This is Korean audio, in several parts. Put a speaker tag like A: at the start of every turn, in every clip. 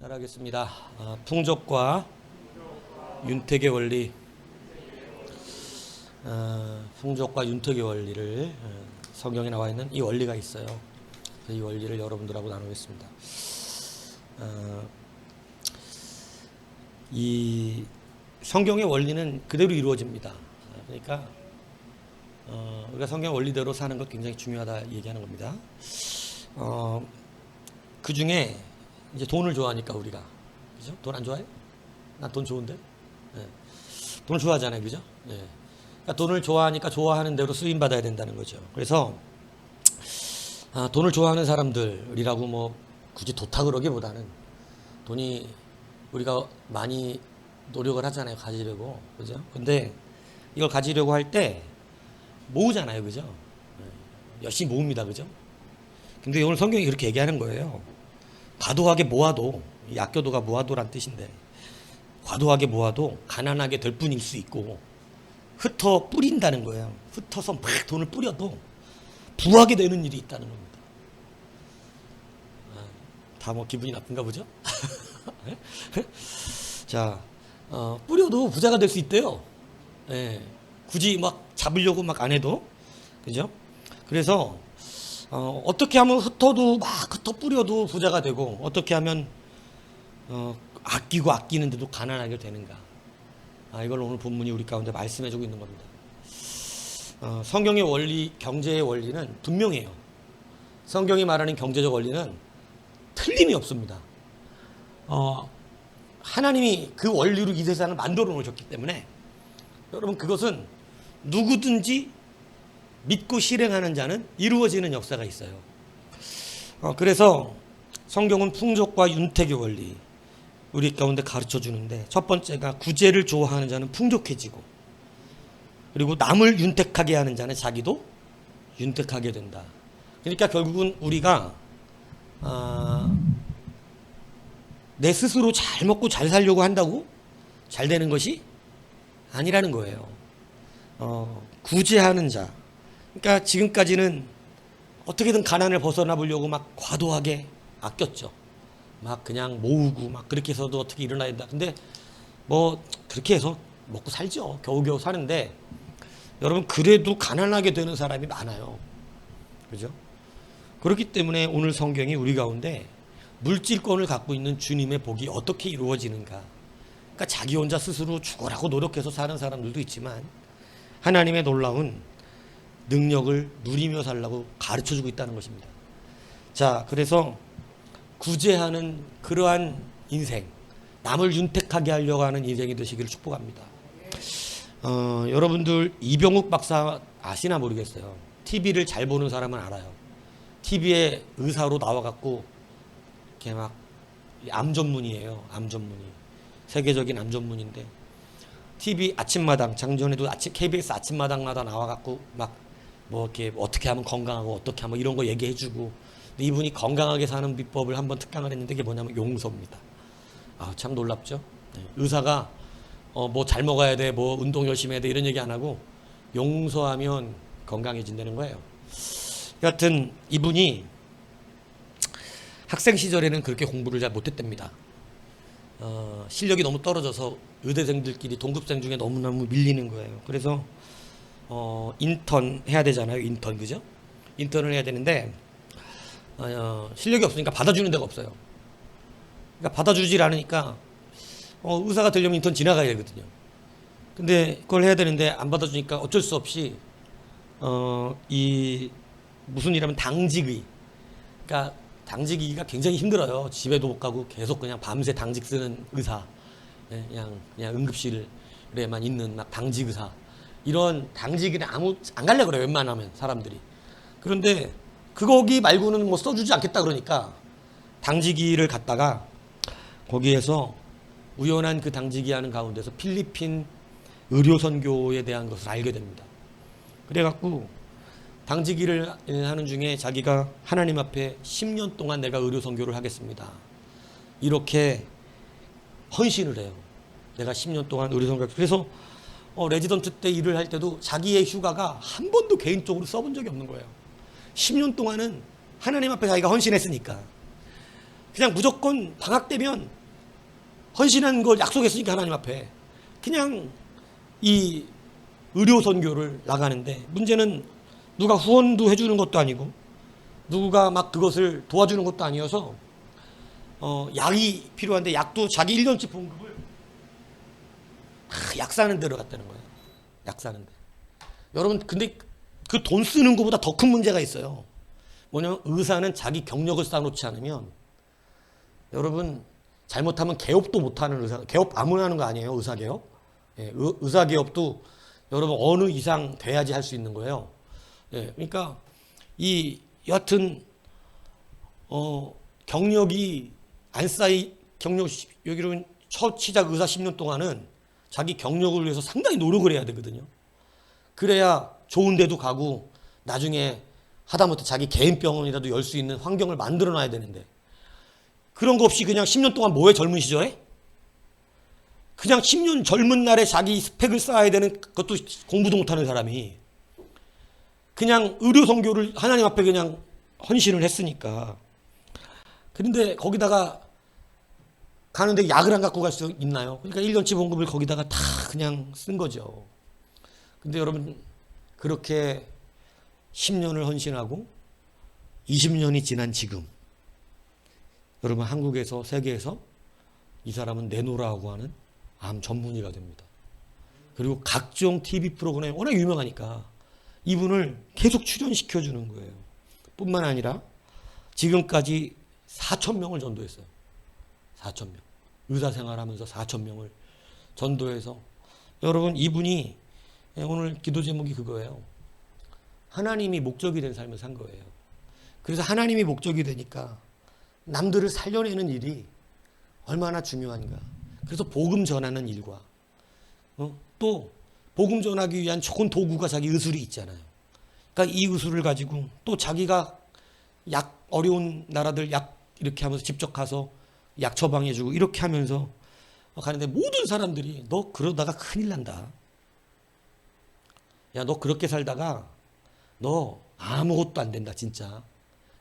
A: 따라하겠습니다. 풍족과 윤택의 원리, 풍족과 윤택의 원리를 성경에 나와 있는 이 원리가 있어요. 이 원리를 여러분들하고 나누겠습니다. 이 성경의 원리는 그대로 이루어집니다. 그러니까 우리가 성경 원리대로 사는 것 굉장히 중요하다 얘기하는 겁니다. 그 중에 이제 돈을 좋아하니까 우리가, 그죠? 돈 안 좋아해? 난 돈 좋은데? 네. 돈을 좋아하잖아요, 그죠? 네. 그러니까 돈을 좋아하니까 좋아하는 대로 쓰임 받아야 된다는 거죠. 그래서 돈을 좋아하는 사람들이라고 뭐 굳이 좋다 그러기보다는 돈이 우리가 많이 노력을 하잖아요, 가지려고, 그죠? 근데 이걸 가지려고 할 때 모으잖아요, 그죠? 네. 열심히 모읍니다, 그죠? 근데 오늘 성경이 그렇게 얘기하는 거예요. 과도하게 모아도, 이 아껴도가 모아도란 뜻인데, 과도하게 모아도 가난하게 될 뿐일 수 있고, 흩어 뿌린다는 거예요. 흩어서 막 돈을 뿌려도 부하게 되는 일이 있다는 겁니다. 다 뭐 기분이 나쁜가 보죠? 자, 뿌려도 부자가 될 수 있대요. 예, 굳이 막 잡으려고 막 안 해도, 그죠? 그래서 어떻게 하면 흩어도 막 흩어 뿌려도 부자가 되고, 어떻게 하면 아끼고 아끼는데도 가난하게 되는가? 이걸 오늘 본문이 우리 가운데 말씀해주고 있는 겁니다. 성경의 원리, 경제의 원리는 분명해요. 성경이 말하는 경제적 원리는 틀림이 없습니다. 하나님이 그 원리로 이 세상을 만들어 놓으셨기 때문에 여러분, 그것은 누구든지 믿고 실행하는 자는 이루어지는 역사가 있어요. 그래서 성경은 풍족과 윤택의 원리 우리 가운데 가르쳐 주는데, 첫 번째가 구제를 좋아하는 자는 풍족해지고, 그리고 남을 윤택하게 하는 자는 자기도 윤택하게 된다. 그러니까 결국은 우리가 내 스스로 잘 먹고 잘 살려고 한다고 잘 되는 것이 아니라는 거예요. 구제하는 자, 그러니까 지금까지는 어떻게든 가난을 벗어나 보려고 막 과도하게 아꼈죠. 막 그냥 모으고 막 그렇게 해서도 어떻게 일어나야 된다. 근데 뭐 그렇게 해서 먹고 살죠. 겨우겨우 사는데, 여러분, 그래도 가난하게 되는 사람이 많아요. 그죠? 그렇기 때문에 오늘 성경이 우리 가운데 물질권을 갖고 있는 주님의 복이 어떻게 이루어지는가. 그러니까 자기 혼자 스스로 죽으라고 노력해서 사는 사람들도 있지만, 하나님의 놀라운 능력을 누리며 살라고 가르쳐주고 있다는 것입니다. 자, 그래서 구제하는 그러한 인생, 남을 윤택하게 하려고 하는 인생이 되시기를 축복합니다. 여러분들 이병욱 박사 아시나 모르겠어요. TV를 잘 보는 사람은 알아요. TV에 의사로 나와갖고 이렇게 막 암 전문이에요. 암 전문이, 세계적인 암 전문인데, TV 아침마당, 작년에도 KBS 아침마당마다 나와갖고 막 뭐 이렇게 어떻게 하면 건강하고 어떻게 하면 이런 거 얘기해주고, 이분이 건강하게 사는 비법을 한번 특강을 했는데, 그게 뭐냐면 용서입니다. 참 놀랍죠? 네. 의사가 뭐 잘 먹어야 돼, 뭐 운동 열심히 해야 돼, 이런 얘기 안 하고 용서하면 건강해진다는 거예요. 여하튼 이분이 학생 시절에는 그렇게 공부를 잘 못했답니다. 실력이 너무 떨어져서 의대생들끼리 동급생 중에 너무너무 밀리는 거예요. 그래서 인턴 해야 되잖아요. 인턴, 그죠? 인턴을 해야 되는데 실력이 없으니까 받아주는 데가 없어요. 그러니까 받아주질 않으니까 의사가 되려면 인턴 지나가야 되거든요. 근데 그걸 해야 되는데 안 받아주니까 어쩔 수 없이 이 무슨 일하면 당직의, 그러니까 당직이기가 굉장히 힘들어요. 집에도 못 가고 계속 그냥 밤새 당직 쓰는 의사, 그냥 응급실에만 있는 막 당직 의사, 이런 당직이는 안 갈래 그래요, 웬만하면 사람들이. 그런데 거기 말고는 뭐 써주지 않겠다 그러니까 당직이를 갔다가, 거기에서 우연한 그 당직이 하는 가운데서 필리핀 의료선교에 대한 것을 알게 됩니다. 그래갖고 당직일을 하는 중에 자기가 하나님 앞에 10년 동안 내가 의료선교를 하겠습니다, 이렇게 헌신을 해요. 내가 10년 동안 의료선교. 그래서 레지던트 때 일을 할 때도 자기의 휴가가 한 번도 개인적으로 써본 적이 없는 거예요. 10년 동안은 하나님 앞에 자기가 헌신했으니까. 그냥 무조건 방학 되면 헌신하는 걸 약속했으니까 하나님 앞에 그냥 이 의료 선교를 나가는데, 문제는 누가 후원도 해주는 것도 아니고 누가 막 그것을 도와주는 것도 아니어서 약이 필요한데 약도 자기 1년치 봉급을 약 사는 데로 갔다는 거예요. 약 사는 데. 여러분, 근데 그 돈 쓰는 것보다 더 큰 문제가 있어요. 뭐냐면 의사는 자기 경력을 쌓아놓지 않으면, 여러분 잘못하면 개업도 못하는 의사, 개업 아무나 하는 거 아니에요. 의사 개업. 예, 의사 개업도 여러분 어느 이상 돼야지 할 수 있는 거예요. 예, 그러니까 여하튼 경력이 안 쌓이, 여기로 첫 시작 의사 10년 동안은 자기 경력을 위해서 상당히 노력을 해야 되거든요. 그래야 좋은 데도 가고 나중에 하다못해 자기 개인 병원이라도 열 수 있는 환경을 만들어 놔야 되는데, 그런 거 없이 그냥 10년 동안 뭐해? 젊은 시절에 그냥 10년 젊은 날에 자기 스펙을 쌓아야 되는, 그것도 공부도 못하는 사람이 그냥 의료 선교를 하나님 앞에 그냥 헌신을 했으니까. 그런데 거기다가 가는데 약을 안 갖고 갈 수 있나요? 그러니까 1년치 봉급을 거기다가 다 그냥 쓴 거죠. 근데 여러분, 그렇게 10년을 헌신하고 20년이 지난 지금, 여러분 한국에서, 세계에서 이 사람은 내노라고 하는 암 전문의가 됩니다. 그리고 각종 TV 프로그램에 워낙 유명하니까 이분을 계속 출연시켜주는 거예요. 뿐만 아니라 지금까지 4,000명을 전도했어요. 4,000명. 의사 생활하면서 4,000명을 전도해서, 여러분 이분이 오늘 기도 제목이 그거예요. 하나님이 목적이 된 삶을 산 거예요. 그래서 하나님이 목적이 되니까 남들을 살려내는 일이 얼마나 중요한가. 그래서 복음 전하는 일과 또 복음 전하기 위한 좋은 도구가 자기 의술이 있잖아요. 그러니까 이 의술을 가지고 또 자기가 약, 어려운 나라들 약 이렇게 하면서 직접 가서 약 처방해주고 이렇게 하면서 가는데, 모든 사람들이 너 그러다가 큰일 난다. 야, 너 그렇게 살다가 너 아무것도 안 된다 진짜.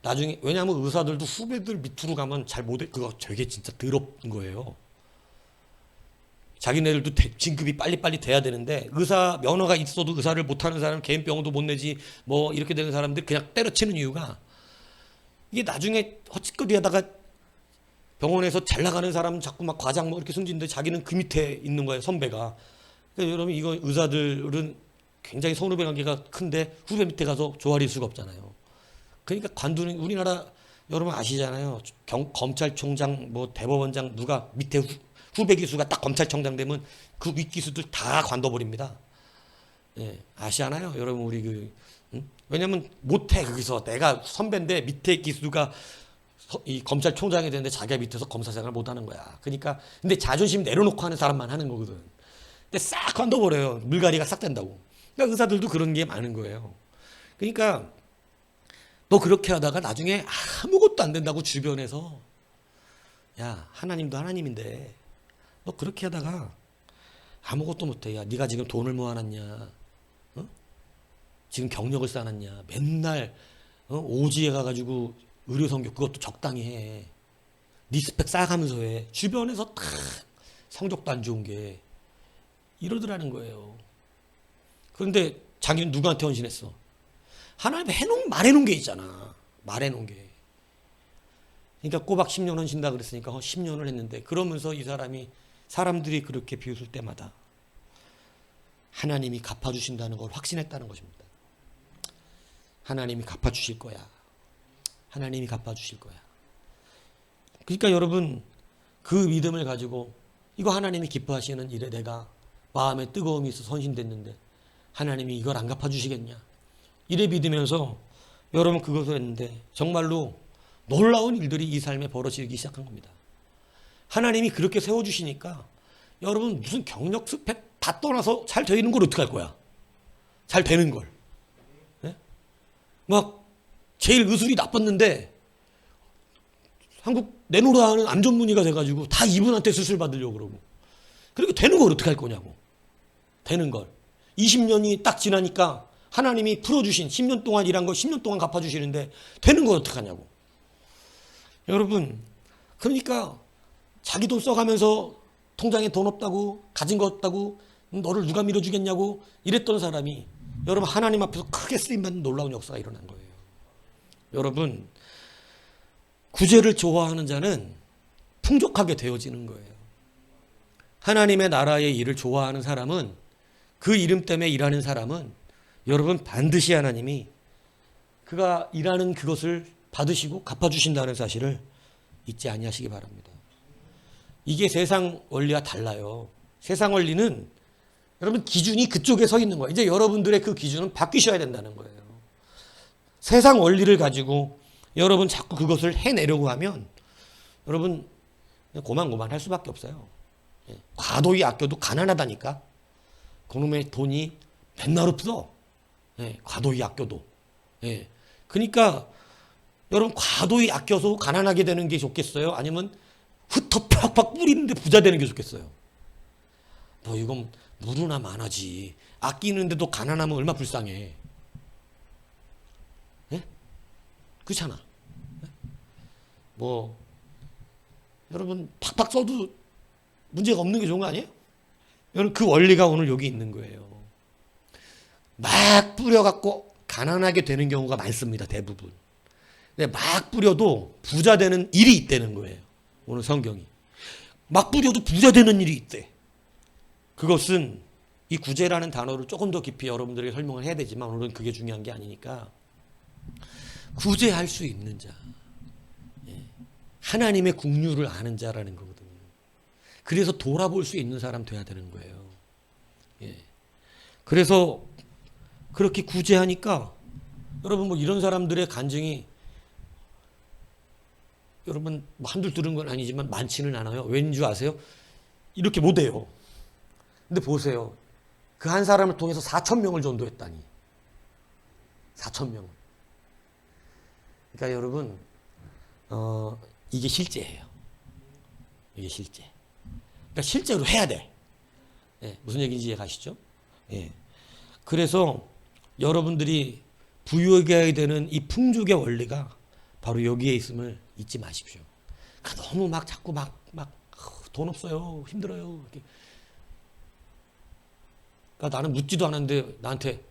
A: 나중에, 왜냐하면 의사들도 후배들 밑으로 가면 잘 못해. 그거 되게 진짜 더럽은 거예요. 자기네들도 진급이 빨리빨리 돼야 되는데, 의사 면허가 있어도 의사를 못하는 사람, 개인 병원도 못 내지 뭐 이렇게 되는 사람들 그냥 때려치는 이유가, 이게 나중에 헛짓거리 하다가 병원에서 잘 나가는 사람 자꾸 막 과장 뭐 이렇게 승진인데 자기는 그 밑에 있는 거예요, 선배가. 그러니까 여러분, 이거 의사들은 굉장히 선후배 관계가 큰데 후배 밑에 가서 조아릴 수가 없잖아요. 그러니까 관두는, 우리나라 여러분 아시잖아요. 검찰총장, 뭐 대법원장 누가 밑에 후배 기수가 딱 검찰총장 되면 그 윗기수들 다 관둬버립니다. 예, 아시잖아요. 여러분, 우리 왜냐면 못해. 거기서 내가 선배인데 밑에 기수가 이 검찰총장이 되는데 자기가 밑에서 검사 생활을 못하는 거야. 그러니까 근데 자존심 내려놓고 하는 사람만 하는 거거든. 근데 싹 관둬버려요. 물갈이가 싹 된다고. 그러니까 의사들도 그런 게 많은 거예요. 그러니까 너 그렇게 하다가 나중에 아무것도 안 된다고 주변에서, 야, 하나님도 하나님인데 너 그렇게 하다가 아무것도 못해. 야, 네가 지금 돈을 모아놨냐? 지금 경력을 쌓았냐? 맨날 오지에 가가지고 의료 선교 그것도 적당히 해. 네 스펙 쌓아가면서 해. 주변에서 다 성적도 안 좋은 게 이러더라는 거예요. 그런데 자기는 누구한테 헌신했어? 하나님 말해놓은 게 있잖아. 말해놓은 게. 그러니까 꼬박 10년 헌신다 그랬으니까 10년을 했는데, 그러면서 이 사람이, 사람들이 그렇게 비웃을 때마다 하나님이 갚아주신다는 걸 확신했다는 것입니다. 하나님이 갚아주실 거야. 하나님이 갚아주실 거야. 그러니까 여러분, 그 믿음을 가지고 이거 하나님이 기뻐하시는 일에 내가 마음에 뜨거움이 있어서 헌신됐는데 하나님이 이걸 안 갚아주시겠냐, 이래 믿으면서 여러분 그것을 했는데 정말로 놀라운 일들이 이 삶에 벌어지기 시작한 겁니다. 하나님이 그렇게 세워주시니까 여러분, 무슨 경력 스펙 다 떠나서 잘 되는 걸 어떻게 할 거야? 잘 되는 걸. 네? 막 제일 의술이 나빴는데 한국 내노라 하는 암 전문의가 돼가지고 다 이분한테 수술 받으려고 그러고, 그리고 되는 걸 어떻게 할 거냐고. 되는 걸 20년이 딱 지나니까 하나님이 풀어주신 10년 동안 일한 거 10년 동안 갚아주시는데 되는 걸 어떡하냐고. 여러분, 그러니까 자기 돈 써가면서 통장에 돈 없다고, 가진 거 없다고, 너를 누가 밀어주겠냐고 이랬던 사람이 여러분 하나님 앞에서 크게 쓰임받는 놀라운 역사가 일어난 거예요. 여러분, 구제를 좋아하는 자는 풍족하게 되어지는 거예요. 하나님의 나라의 일을 좋아하는 사람은, 그 이름 때문에 일하는 사람은 여러분 반드시 하나님이 그가 일하는 그것을 받으시고 갚아주신다는 사실을 잊지 아니하시기 바랍니다. 이게 세상 원리와 달라요. 세상 원리는 여러분 기준이 그쪽에 서 있는 거예요. 이제 여러분들의 그 기준은 바뀌셔야 된다는 거예요. 세상 원리를 가지고 여러분 자꾸 그것을 해내려고 하면 여러분 고만고만 할 수밖에 없어요. 과도히 아껴도 가난하다니까. 그놈의 돈이 맨날 없어. 과도히 아껴도. 그러니까 여러분 과도히 아껴서 가난하게 되는 게 좋겠어요? 아니면 흩어 팍팍 뿌리는데 부자 되는 게 좋겠어요? 뭐 이건 무르나 많아지. 아끼는데도 가난하면 얼마나 불쌍해. 그렇잖아. 뭐 여러분 팍팍 써도 문제가 없는 게 좋은 거 아니에요? 여러분 그 원리가 오늘 여기 있는 거예요. 막 뿌려갖고 가난하게 되는 경우가 많습니다. 대부분. 근데 막 뿌려도 부자 되는 일이 있다는 거예요. 오늘 성경이. 막 뿌려도 부자 되는 일이 있대. 그것은 이 구제라는 단어를 조금 더 깊이 여러분들에게 설명을 해야 되지만 오늘은 그게 중요한 게 아니니까 구제할 수 있는 자. 하나님의 국류를 아는 자라는 거거든요. 그래서 돌아볼 수 있는 사람 돼야 되는 거예요. 그래서 그렇게 구제하니까 여러분 뭐 이런 사람들의 간증이 여러분 뭐 한둘 들은 건 아니지만 많지는 않아요. 왠지 아세요? 이렇게 못해요. 근데 보세요. 그 한 사람을 통해서 4,000명을 전도했다니. 4,000명을. 그러니까 여러분 이게 실제예요. 이게 실제. 그러니까 실제로 해야 돼. 무슨 얘기인지 이해가시죠? 그래서 여러분들이 부유하게 되는 이 풍족의 원리가 바로 여기에 있음을 잊지 마십시오. 그러니까 너무 막 자꾸 돈 없어요. 힘들어요. 이렇게. 그러니까 나는 묻지도 않았는데 나한테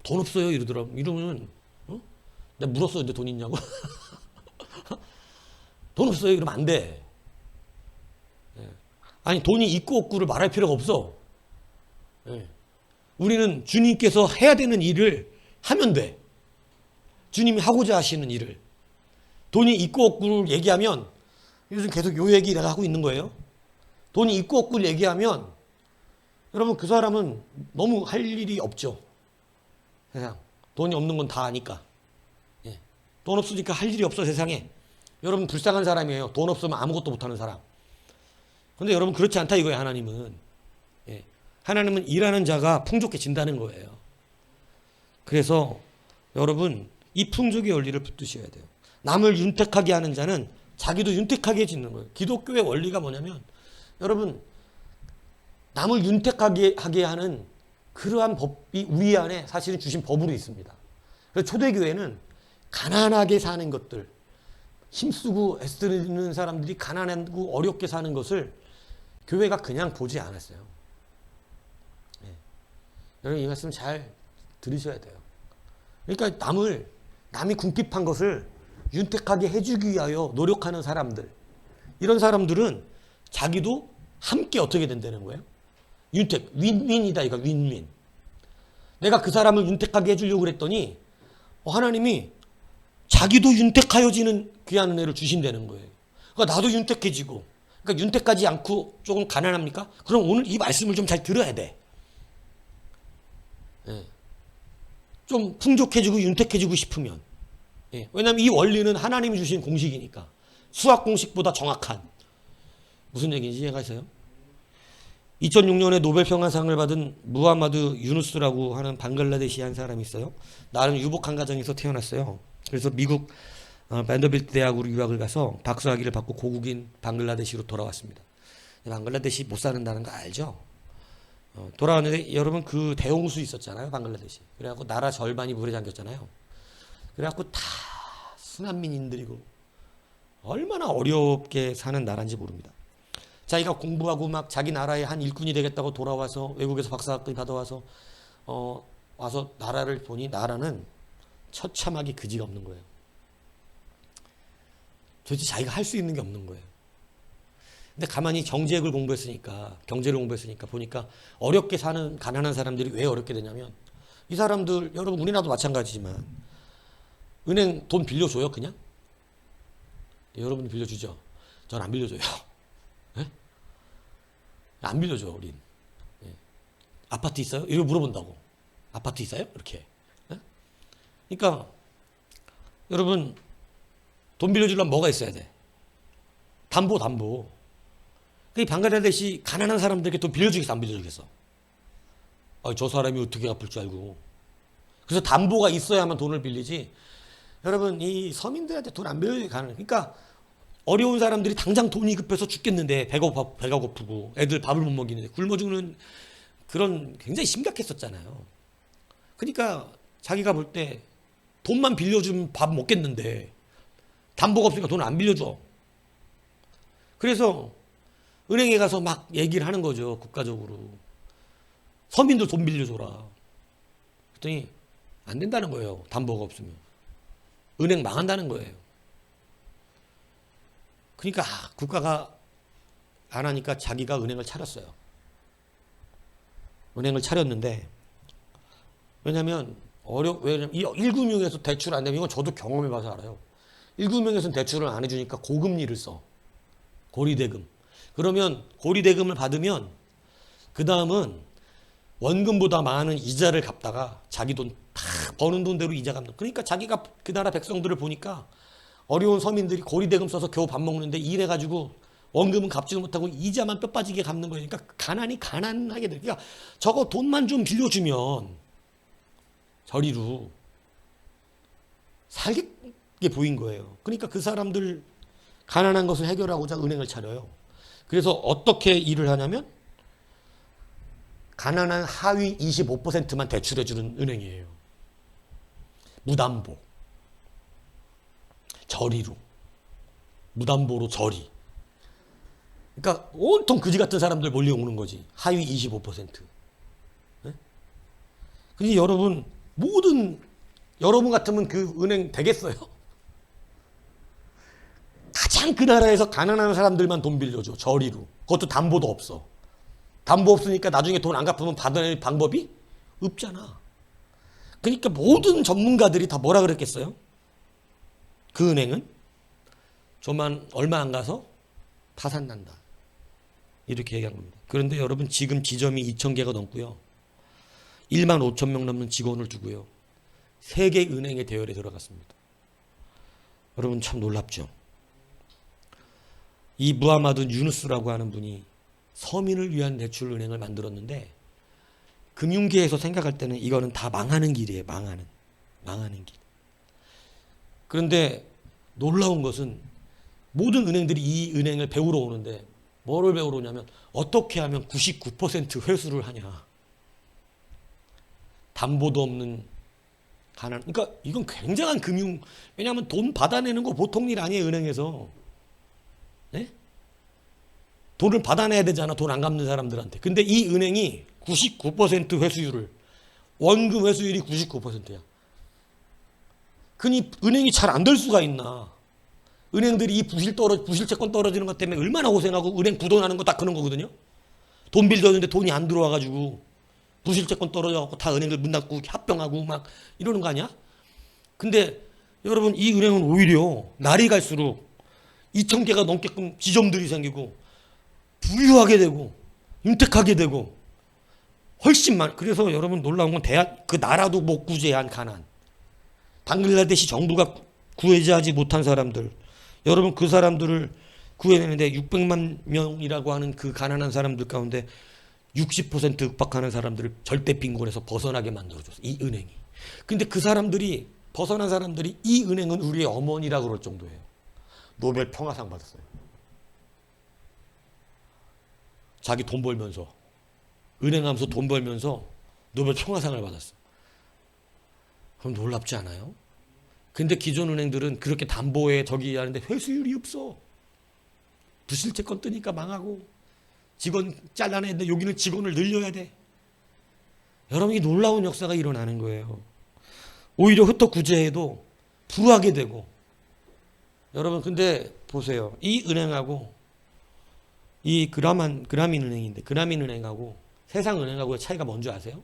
A: 돈 없어요 이러더라고. 이러면 내가 물었어. 근데 돈 있냐고. 돈 없어요 이러면 안 돼. 아니 돈이 있고 없고를 말할 필요가 없어. 우리는 주님께서 해야 되는 일을 하면 돼. 주님이 하고자 하시는 일을. 돈이 있고 없고를 얘기하면 요즘 계속 요 얘기 내가 하고 있는 거예요. 돈이 있고 없고를 얘기하면 여러분 그 사람은 너무 할 일이 없죠. 세상 돈이 없는 건 다 아니까. 돈 없으니까 할 일이 없어 세상에. 여러분 불쌍한 사람이에요. 돈 없으면 아무것도 못하는 사람. 그런데 여러분 그렇지 않다 이거예요. 하나님은. 하나님은 일하는 자가 풍족해진다는 거예요. 그래서 여러분 이 풍족의 원리를 붙드셔야 돼요. 남을 윤택하게 하는 자는 자기도 윤택하게 짓는 거예요. 기독교의 원리가 뭐냐면 여러분 남을 윤택하게 하게 하는 그러한 법이 우리 안에 사실은 주신 법으로 있습니다. 그래서 초대교회는 가난하게 사는 것들, 힘쓰고 애쓰는 사람들이 가난하고 어렵게 사는 것을 교회가 그냥 보지 않았어요. 여러분 이 말씀 잘 들으셔야 돼요. 그러니까 남이 궁핍한 것을 윤택하게 해주기 위하여 노력하는 사람들, 이런 사람들은 자기도 함께 어떻게 된다는 거예요? 윤택, 윈윈이다 이거 윈윈. 내가 그 사람을 윤택하게 해주려고 그랬더니 하나님이 자기도 윤택하여지는 귀한 은혜를 주신다는 거예요. 그러니까 나도 윤택해지고, 그러니까 윤택하지 않고 조금 가난합니까? 그럼 오늘 이 말씀을 좀 잘 들어야 돼. 좀 풍족해지고 윤택해지고 싶으면. 왜냐하면 이 원리는 하나님이 주신 공식이니까. 수학 공식보다 정확한. 무슨 얘기인지 이해가세요? 2006년에 노벨 평화상을 받은 무하마드 유누스라고 하는 방글라데시 한 사람이 있어요. 나름 유복한 가정에서 태어났어요. 그래서 미국 밴더빌트 대학으로 유학을 가서 박사학위를 받고 고국인 방글라데시로 돌아왔습니다. 방글라데시 못 사는다는 거 알죠? 돌아왔는데 여러분 그 대홍수 있었잖아요. 방글라데시. 그래갖고 나라 절반이 물에 잠겼잖아요. 그래갖고 다 순난민인들이고 얼마나 어렵게 사는 나라인지 모릅니다. 자기가 공부하고 막 자기 나라의 한 일꾼이 되겠다고 돌아와서 외국에서 박사학위 받아와서 와서 나라를 보니 나라는 처참하게 그지가 없는 거예요. 도대체 자기가 할 수 있는 게 없는 거예요. 근데 가만히 경제를 공부했으니까 보니까 어렵게 사는 가난한 사람들이 왜 어렵게 되냐면 이 사람들 여러분 우리나라도 마찬가지지만 은행 돈 빌려줘요 그냥? 여러분이 빌려주죠? 전 안 빌려줘요. 네? 안 빌려줘 우린. 네. 아파트 있어요? 이거 물어본다고. 아파트 있어요? 이렇게. 네? 그러니까 여러분 돈 빌려주려면 뭐가 있어야 돼? 담보. 그 방글라데시 가난한 사람들에게 돈 빌려주겠어 안 빌려주겠어? 저 사람이 어떻게 갚을 줄 알고. 그래서 담보가 있어야만 돈을 빌리지. 여러분 이 서민들한테 돈 안 빌려주게 가는. 그러니까 어려운 사람들이 당장 돈이 급해서 죽겠는데 배가 고프고 애들 밥을 못 먹이는데 굶어 죽는 그런 굉장히 심각했었잖아요. 그러니까 자기가 볼 때 돈만 빌려주면 밥 먹겠는데 담보가 없으니까 돈을 안 빌려줘. 그래서 은행에 가서 막 얘기를 하는 거죠. 국가적으로. 서민들 돈 빌려줘라. 그랬더니 안 된다는 거예요. 담보가 없으면. 은행 망한다는 거예요. 그러니까 국가가 안 하니까 자기가 은행을 차렸어요. 은행을 차렸는데 왜냐면 1금융에서 대출 안 되면 이건 저도 경험해봐서 알아요. 1금융에서는 대출을 안 해주니까 고금리를 써. 고리대금. 그러면 고리대금을 받으면 그 다음은 원금보다 많은 이자를 갚다가 자기 돈 다 버는 돈대로 이자 갚는. 그러니까 자기가 그 나라 백성들을 보니까 어려운 서민들이 고리대금 써서 겨우 밥 먹는데 일해가지고 원금은 갚지도 못하고 이자만 뼈 빠지게 갚는 거니까 가난하게 돼. 그러니까 저거 돈만 좀 빌려주면 저리로 살게 보인 거예요. 그러니까 그 사람들 가난한 것을 해결하고자 은행을 차려요. 그래서 어떻게 일을 하냐면 가난한 하위 25%만 대출해주는 은행이에요. 무담보. 저리로. 무담보로 저리. 그러니까 온통 그지 같은 사람들 몰려오는 거지. 하위 25%. 네? 근데 여러분 같으면 그 은행 되겠어요? 가장 그 나라에서 가난한 사람들만 돈 빌려줘. 저리로. 그것도 담보도 없어. 담보 없으니까 나중에 돈 안 갚으면 받을 방법이 없잖아. 그러니까 모든 전문가들이 다 뭐라 그랬겠어요? 그 은행은 저만 얼마 안 가서 파산난다. 이렇게 얘기한 겁니다. 그런데 여러분 지금 지점이 2,000개가 넘고요. 1만 5천 명 넘는 직원을 두고요. 3개 은행의 대열에 들어갔습니다. 여러분 참 놀랍죠? 이 무하마드 유누스라고 하는 분이 서민을 위한 대출은행을 만들었는데 금융계에서 생각할 때는 이거는 다 망하는 길이에요. 망하는 길. 그런데 놀라운 것은 모든 은행들이 이 은행을 배우러 오는데 뭐를 배우러 오냐면 어떻게 하면 99% 회수를 하냐. 담보도 없는 가난. 그러니까 이건 굉장한 왜냐하면 돈 받아내는 거 보통 일 아니에요. 은행에서. 네? 돈을 받아내야 되잖아. 돈 안 갚는 사람들한테. 근데 이 은행이 99% 회수율을, 원금 회수율이 99%야. 그니 은행이 잘 안 될 수가 있나. 은행들이 이 부실채권 떨어지는 것 때문에 얼마나 고생하고 은행 부도나는 거 다 그런 거거든요. 돈 빌렸는데 돈이 안 들어와가지고 부실채권 떨어져갖고 다 은행을 문 닫고 합병하고 막 이러는 거 아니야? 근데 여러분 이 은행은 오히려 날이 갈수록 2,000개가 넘게끔 지점들이 생기고 부유하게 되고 윤택하게 되고 훨씬 그래서 여러분 놀라운 건 그 나라도 못 구제한 가난. 방글라데시 정부가 구제하지 못한 사람들. 여러분 그 사람들을 구해내는데 600만 명이라고 하는 그 가난한 사람들 가운데 60% 윽박하는 사람들을 절대 빈곤에서 벗어나게 만들어줬어. 이 은행이. 근데 그 사람들이 벗어난 사람들이 이 은행은 우리의 어머니라고 그럴 정도예요. 노벨 평화상 받았어요. 자기 돈 벌면서 은행하면서 돈 벌면서 노벨 평화상을 받았어. 그럼 놀랍지 않아요? 근데 기존 은행들은 그렇게 담보에 저기 하는데 회수율이 없어. 부실채권 뜨니까 망하고 직원 잘라내는데 여기는 직원을 늘려야 돼. 여러분, 이 놀라운 역사가 일어나는 거예요. 오히려 흩어 구제해도 불하게 되고. 여러분, 근데 보세요. 이 은행하고 이 그라민 은행인데, 그라민 은행하고 세상 은행하고의 차이가 뭔지 아세요?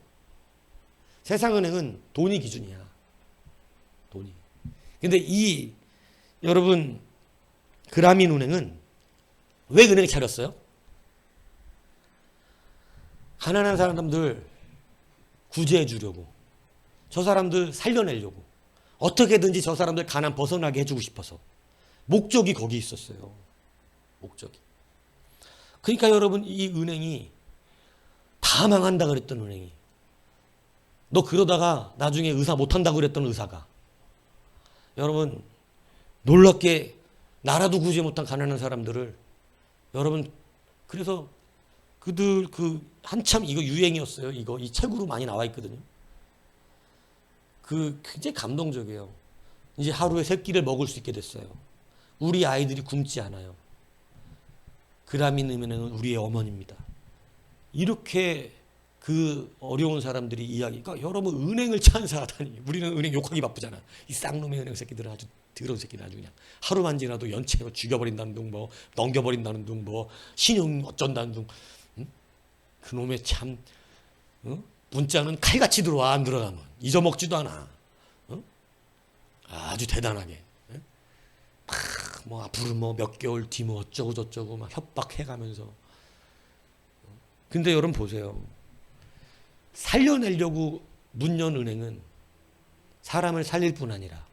A: 세상 은행은 돈이 기준이야. 돈이. 근데 이 여러분 그라민 은행은 왜 은행을 차렸어요? 가난한 사람들 구제해 주려고, 저 사람들 살려내려고, 어떻게든지 저 사람들 가난 벗어나게 해주고 싶어서. 목적이 거기 있었어요. 목적이. 그러니까 여러분, 이 은행이 다 망한다 그랬던 은행이, 너 그러다가 나중에 의사 못한다고 그랬던 의사가, 여러분 놀랍게 나라도 구제 못한 가난한 사람들을, 여러분 그래서 그들 한참 이거 유행이었어요. 이거 이 책으로 많이 나와 있거든요. 굉장히 감동적이에요. 이제 하루에 3끼를 먹을 수 있게 됐어요. 우리 아이들이 굶지 않아요. 그라민 은행은 우리의 어머니입니다. 이렇게 그 어려운 사람들이 이야기가, 여러분 은행을 찬사하다니. 우리는 은행 욕하기 바쁘잖아. 이 쌍놈의 은행 새끼들은 아주 더러운 새끼들, 아주 그냥 하루만 지나도 연체로 죽여버린다는 둥, 뭐 넘겨버린다는 둥, 뭐 신용 어쩐다는 둥. 응? 그놈의 참, 응? 문자는 칼같이 들어와. 안 들어가면 잊어먹지도 않아. 응? 아주 대단하게. 응? 뭐 앞으로 뭐 몇 개월 뒤 뭐 어쩌고 저쩌고 막 협박해가면서. 근데 여러분 보세요. 살려내려고 문 연 은행은 사람을 살릴 뿐 아니라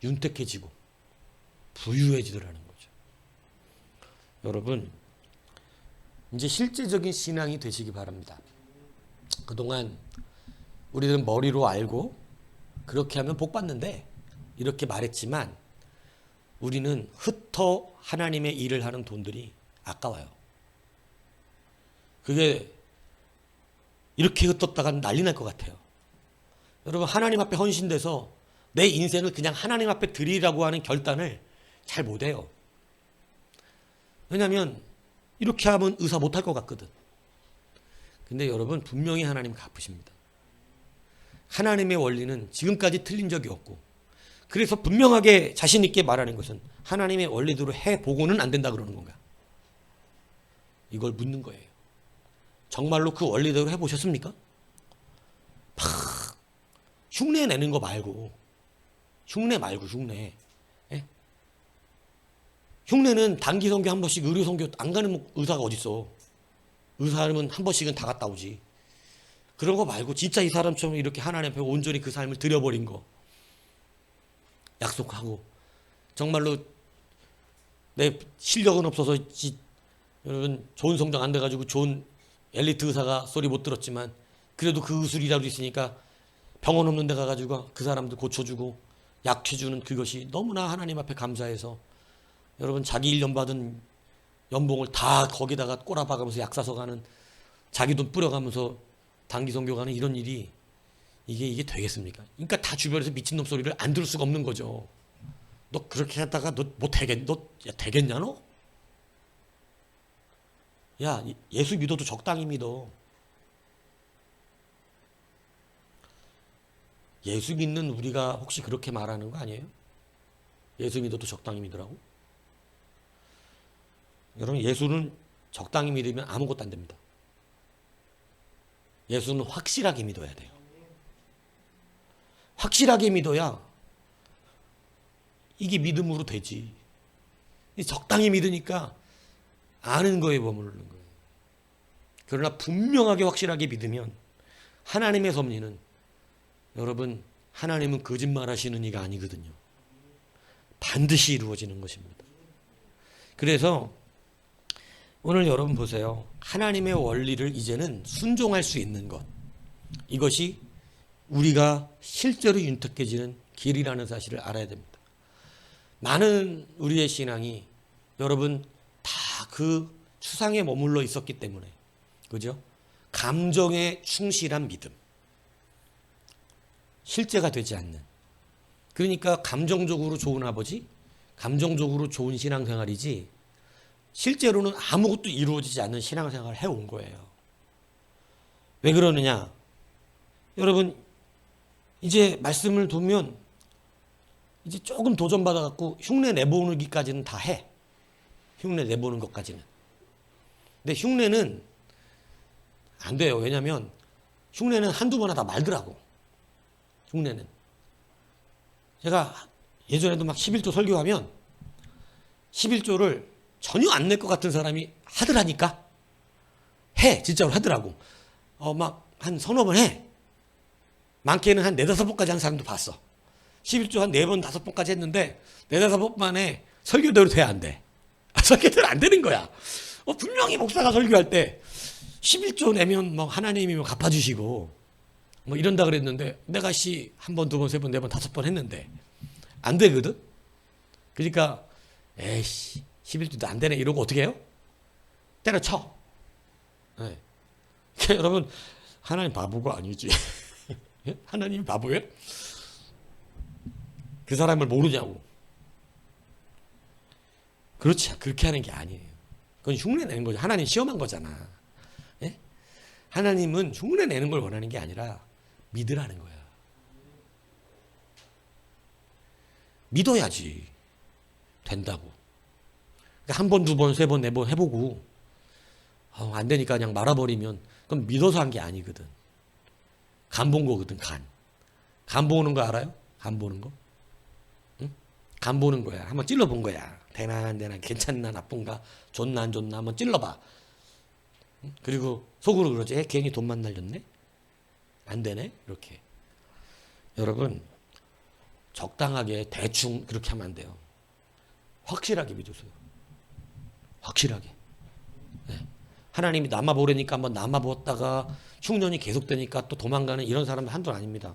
A: 윤택해지고 부유해지더라는 거죠. 여러분, 이제 실제적인 신앙이 되시기 바랍니다. 그동안 우리는 머리로 알고 그렇게 하면 복 받는데 이렇게 말했지만, 우리는 흩어 하나님의 일을 하는 돈들이 아까워요. 그게 이렇게 흩었다가 난리 날 것 같아요. 여러분, 하나님 앞에 헌신돼서 내 인생을 그냥 하나님 앞에 드리라고 하는 결단을 잘 못해요. 왜냐하면 이렇게 하면 의사 못할 것 같거든. 근데 여러분, 분명히 하나님 갚으십니다. 하나님의 원리는 지금까지 틀린 적이 없고, 그래서 분명하게 자신 있게 말하는 것은 하나님의 원리대로 해보고는 안 된다 그러는 건가? 이걸 묻는 거예요. 정말로 그 원리대로 해보셨습니까? 흉내 내는 거 말고, 흉내. 예? 흉내는 단기 선교 한 번씩, 의료 선교 안 가는 의사가 어딨어. 의사는 한 번씩은 다 갔다 오지. 그런 거 말고 진짜 이 사람처럼 이렇게 하나님 앞에 온전히 그 삶을 드려버린 거 약속하고, 정말로 내 실력은 없어서 여러분 좋은 성적 안 돼가지고 좋은 엘리트 의사가 소리 못 들었지만, 그래도 그 의술이라도 있으니까 병원 없는 데 가가지고 그 사람들 고쳐주고 약해주는 그것이 너무나 하나님 앞에 감사해서, 여러분 자기 1년 받은 연봉을 다 거기다가 꼬라박으면서 약 사서 가는, 자기 돈 뿌려가면서 단기 선교 가는 이런 일이 이게 되겠습니까? 그러니까 다 주변에서 미친놈 소리를 안 들을 수가 없는 거죠. 너 그렇게 하다가 너 되겠냐 너? 야, 예수 믿어도 적당히 믿어. 예수 믿는 우리가 혹시 그렇게 말하는 거 아니에요? 예수 믿어도 적당히 믿으라고? 여러분, 예수는 적당히 믿으면 아무것도 안 됩니다. 예수는 확실하게 믿어야 돼요. 확실하게 믿어야 이게 믿음으로 되지. 적당히 믿으니까 아는 거에 머무르는 거예요. 그러나 분명하게 확실하게 믿으면 하나님의 섭리는, 여러분, 하나님은 거짓말하시는 이가 아니거든요. 반드시 이루어지는 것입니다. 그래서 오늘 여러분 보세요. 하나님의 원리를 이제는 순종할 수 있는 것, 이것이 우리가 실제로 윤택해지는 길이라는 사실을 알아야 됩니다. 많은 우리의 신앙이 여러분 다 그 추상에 머물러 있었기 때문에, 그죠? 감정에 충실한 믿음, 실제가 되지 않는, 그러니까 감정적으로 좋은 아버지, 감정적으로 좋은 신앙생활이지 실제로는 아무것도 이루어지지 않는 신앙생활을 해온 거예요. 왜 그러느냐? 여러분 이제 말씀을 두면 이제 조금 도전받아갖고 흉내 내보기까지는 다 해. 흉내 내보는 것까지는. 근데 흉내는 안 돼요. 왜냐면 흉내는 한두 번 하다 말더라고. 흉내는. 제가 예전에도 막 11조 설교하면 11조를 전혀 안 낼 것 같은 사람이 하더라니까. 해. 진짜로 하더라고. 막 한 서너 번 해. 많게는 한 네다섯 번까지 한 사람도 봤어. 11조 한 4번, 5번까지 했는데 네다섯 번 만에 설교대로 돼, 안 돼? 설교대로 안 되는 거야. 분명히 목사가 설교할 때 11조 내면 뭐 하나님이 뭐 갚아주시고 뭐 이런다 그랬는데 내가 한 번, 두 번, 세 번, 네 번, 5번 했는데 안 되거든? 그러니까 에이씨 11조도 안 되네 이러고 어떻게 해요? 때려쳐. 네. 그러니까 여러분 하나님 바보가 아니지. 하나님이 바보예요? 그 사람을 모르냐고. 그렇지. 그렇게 하는 게 아니에요. 그건 흉내 내는 거죠. 하나님 시험한 거잖아. 예? 하나님은 흉내 내는 걸 원하는 게 아니라 믿으라는 거야. 믿어야지 된다고. 그러니까 한 번, 두 번, 세 번, 네 번 해보고 안 되니까 그냥 말아버리면 그건 믿어서 한 게 아니거든. 간 본 거거든. 간 보는 거 알아요? 간 보는 거? 응? 간 보는 거야. 한번 찔러본 거야. 되나 안 되나, 괜찮나 나쁜가, 좋나 안 좋나 한번 찔러봐. 응? 그리고 속으로 그러지. 괜히 돈만 날렸네? 안 되네? 이렇게. 여러분 적당하게 대충 그렇게 하면 안 돼요. 확실하게 믿으세요. 확실하게. 네. 하나님이 남아보려니까 한번 남아보았다가 흉년이 계속되니까 또 도망가는 이런 사람은 한둘 아닙니다.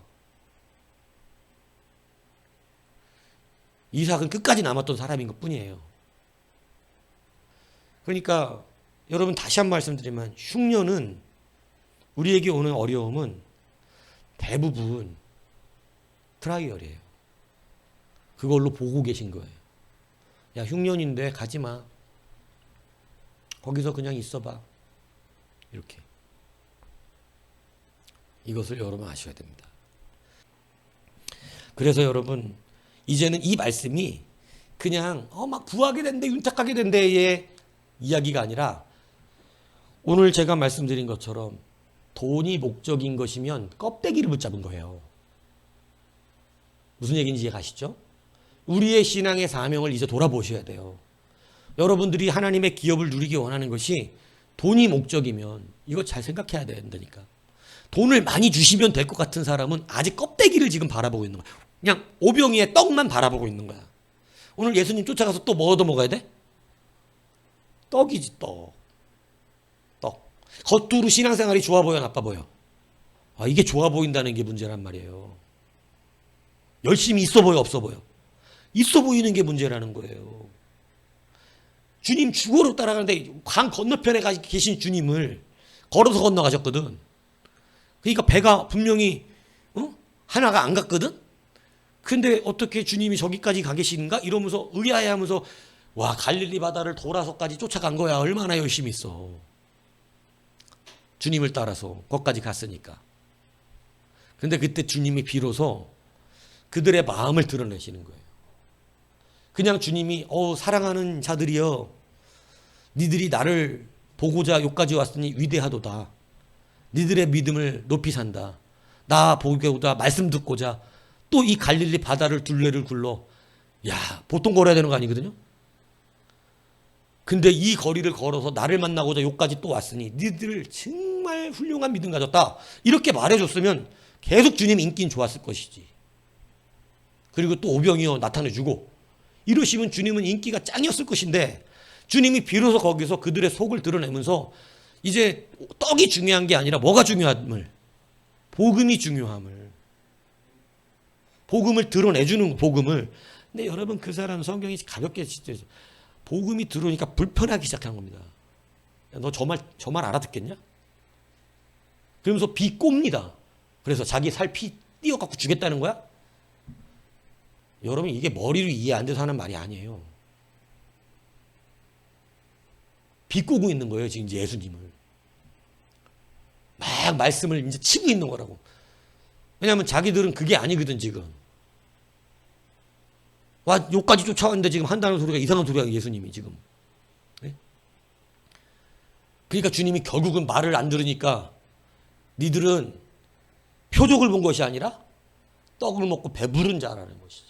A: 이삭은 끝까지 남았던 사람인 것 뿐이에요. 그러니까 여러분 다시 한 번 말씀드리면 흉년은 우리에게 오는 어려움은 대부분 트라이얼이에요. 그걸로 보고 계신 거예요. 야 흉년인데 가지마. 거기서 그냥 있어봐. 이렇게. 이것을 여러분 아셔야 됩니다. 그래서 여러분 이제는 이 말씀이 그냥 막 부하게 된대 윤택하게 된대의 이야기가 아니라 오늘 제가 말씀드린 것처럼 돈이 목적인 것이면 껍데기를 붙잡은 거예요. 무슨 얘기인지 이해가시죠? 우리의 신앙의 사명을 이제 돌아보셔야 돼요. 여러분들이 하나님의 기업을 누리기 원하는 것이 돈이 목적이면 이거 잘 생각해야 된다니까. 돈을 많이 주시면 될 것 같은 사람은 아직 껍데기를 지금 바라보고 있는 거야. 그냥 오병이의 떡만 바라보고 있는 거야. 오늘 예수님 쫓아가서 또 뭐 얻어 먹어야 돼? 떡이지 떡. 떡. 겉으로 신앙생활이 좋아 보여 나빠 보여? 이게 좋아 보인다는 게 문제란 말이에요. 열심히 있어 보여 없어 보여? 있어 보이는 게 문제라는 거예요. 주님 주거로 따라가는데 강 건너편에 계신 주님을 걸어서 건너가셨거든. 그러니까 배가 분명히 하나가 안 갔거든. 근데 어떻게 주님이 저기까지 가 계시는가 이러면서 의아해하면서 와 갈릴리 바다를 돌아서까지 쫓아간 거야. 얼마나 열심히 있어. 주님을 따라서 거기까지 갔으니까. 근데 그때 주님이 비로소 그들의 마음을 드러내시는 거예요. 그냥 주님이 사랑하는 자들이여 니들이 나를 보고자 여기까지 왔으니 위대하도다. 니들의 믿음을 높이 산다. 나 보고자 말씀 듣고자 또 이 갈릴리 바다를 둘레를 굴러 야 보통 걸어야 되는 거 아니거든요. 근데 이 거리를 걸어서 나를 만나고자 여기까지 또 왔으니 니들 정말 훌륭한 믿음 가졌다. 이렇게 말해줬으면 계속 주님 인기는 좋았을 것이지. 그리고 또 오병이어 나타내주고 이러시면 주님은 인기가 짱이었을 것인데 주님이 비로소 거기서 그들의 속을 드러내면서 이제 떡이 중요한 게 아니라 뭐가 중요함을 복음이 중요함을 복음을 드러내주는 복음을. 근데 여러분 그 사람 성경이 가볍게 복음이 들어오니까 불편하기 시작한 겁니다. 너 저 말 알아듣겠냐? 그러면서 비꼽니다. 그래서 자기 살 피 띄어갖고 주겠다는 거야? 여러분 이게 머리로 이해 안 돼서 하는 말이 아니에요. 비꼬고 있는 거예요, 지금 예수님을. 막 말씀을 이제 치고 있는 거라고. 왜냐하면 자기들은 그게 아니거든, 지금. 와, 욕까지 쫓아왔는데 지금 한다는 소리가 이상한 소리야, 예수님이 지금. 네? 그러니까 주님이 결국은 말을 안 들으니까 니들은 표적을 본 것이 아니라 떡을 먹고 배부른 자라는 것이지.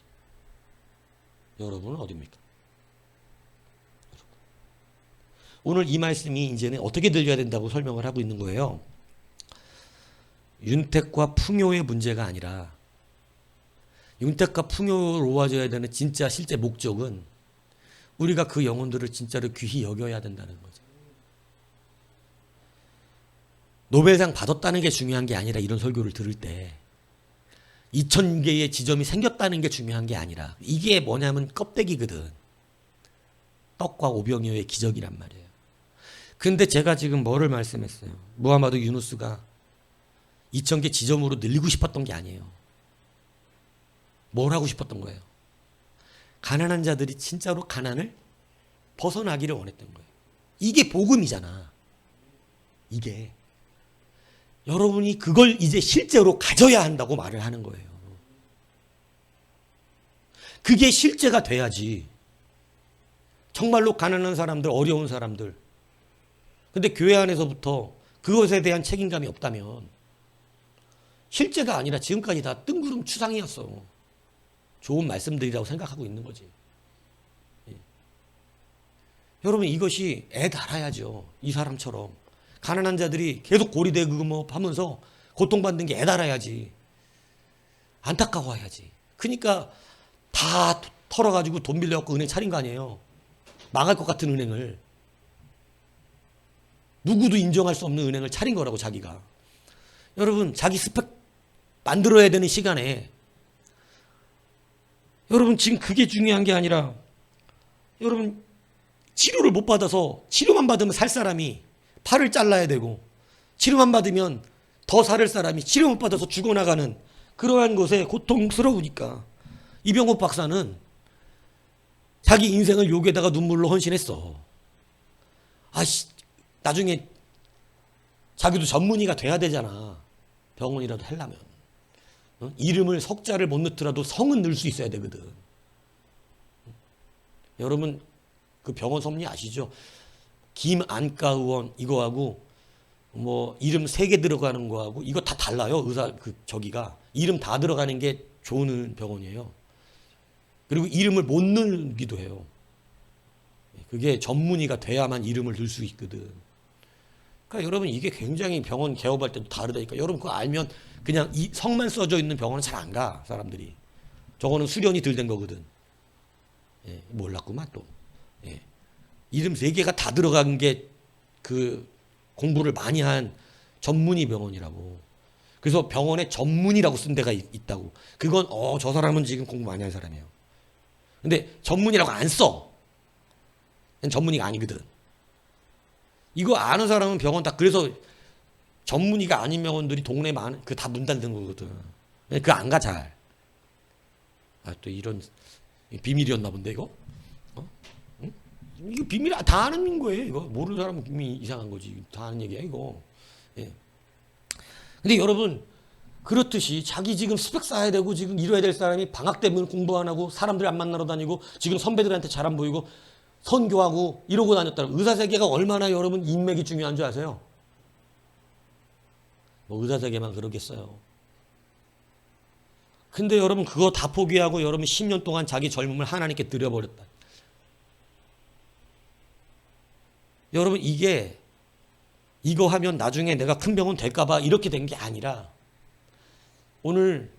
A: 여러분은 어디입니까? 오늘 이 말씀이 이제는 어떻게 들려야 된다고 설명을 하고 있는 거예요. 윤택과 풍요의 문제가 아니라 윤택과 풍요로 모아져야 되는 진짜 실제 목적은 우리가 그 영혼들을 진짜로 귀히 여겨야 된다는 거죠. 노벨상 받았다는 게 중요한 게 아니라 이런 설교를 들을 때 2000개의 지점이 생겼다는 게 중요한 게 아니라 이게 뭐냐면 껍데기거든. 떡과 오병이어의 기적이란 말이에요. 근데 제가 지금 뭐를 말씀했어요? 무하마드 유누스가 2000개 지점으로 늘리고 싶었던 게 아니에요. 뭘 하고 싶었던 거예요? 가난한 자들이 진짜로 가난을 벗어나기를 원했던 거예요. 이게 복음이잖아. 이게. 여러분이 그걸 이제 실제로 가져야 한다고 말을 하는 거예요. 그게 실제가 돼야지. 정말로 가난한 사람들, 어려운 사람들. 근데 교회 안에서부터 그것에 대한 책임감이 없다면 실제가 아니라 지금까지 다 뜬구름 추상이었어. 좋은 말씀들이라고 생각하고 있는 거지. 예. 여러분 이것이 애 달아야죠. 이 사람처럼. 가난한 자들이 계속 고리대고 뭐 하면서 고통받는 게 애 달아야지. 안타까워야지. 그러니까 다 털어가지고 돈 빌려갖고 은행 차린 거 아니에요. 망할 것 같은 은행을. 누구도 인정할 수 없는 은행을 차린 거라고 자기가. 여러분 자기 스펙 만들어야 되는 시간에 여러분 지금 그게 중요한 게 아니라 여러분 치료를 못 받아서 치료만 받으면 살 사람이 팔을 잘라야 되고 치료만 받으면 더 살 사람이 치료 못 받아서 죽어나가는 그러한 것에 고통스러우니까 이병옥 박사는 자기 인생을 욕에다가 눈물로 헌신했어. 아씨 나중에 자기도 전문의가 돼야 되잖아. 병원이라도 하려면. 이름을 석자를 못 넣더라도 성은 넣을 수 있어야 되거든. 여러분 그 병원 섭리 아시죠? 김안과 의원 이거하고 뭐 이름 3개 들어가는 거하고 이거 다 달라요. 의사 그 저기가 이름 다 들어가는 게 좋은 병원이에요. 그리고 이름을 못 넣기도 해요. 그게 전문의가 돼야만 이름을 넣을 수 있거든. 그러니까 여러분 이게 굉장히 병원 개업할 때도 다르다니까. 여러분 그거 알면 그냥 이 성만 써져 있는 병원은 잘 안 가 사람들이. 저거는 수련이 덜 된 거거든. 예, 몰랐구만 또. 예. 이름 3개가 다 들어간 게 그 공부를 많이 한 전문의 병원이라고. 그래서 병원에 전문의라고 쓴 데가 있다고. 그건 저 사람은 지금 공부 많이 한 사람이에요. 근데 전문의라고 안 써. 전문의가 아니거든. 이거 아는 사람은 병원 다 그래서 전문의가 아닌 병원들이 동네에 많은 그 다 문 닫는 거거든. 그거 안 가 잘. 아 또 이런 비밀이었나 본데 이거. 응? 이거 비밀 다 아는 거예요. 이거 모르는 사람은 비밀 이상한 거지. 다 아는 얘기야 이거. 예. 근데 여러분 그렇듯이 자기 지금 스펙 쌓아야 되고 지금 이뤄야 될 사람이 방학 때문에 공부 안 하고 사람들 안 만나러 다니고 지금 선배들한테 잘 안 보이고 선교하고 이러고 다녔다는 의사세계가 얼마나 여러분 인맥이 중요한 줄 아세요? 뭐 의사세계만 그러겠어요. 근데 여러분 그거 다 포기하고 여러분 10년 동안 자기 젊음을 하나님께 드려버렸다. 여러분 이거 하면 나중에 내가 큰 병원 될까봐 이렇게 된 게 아니라 오늘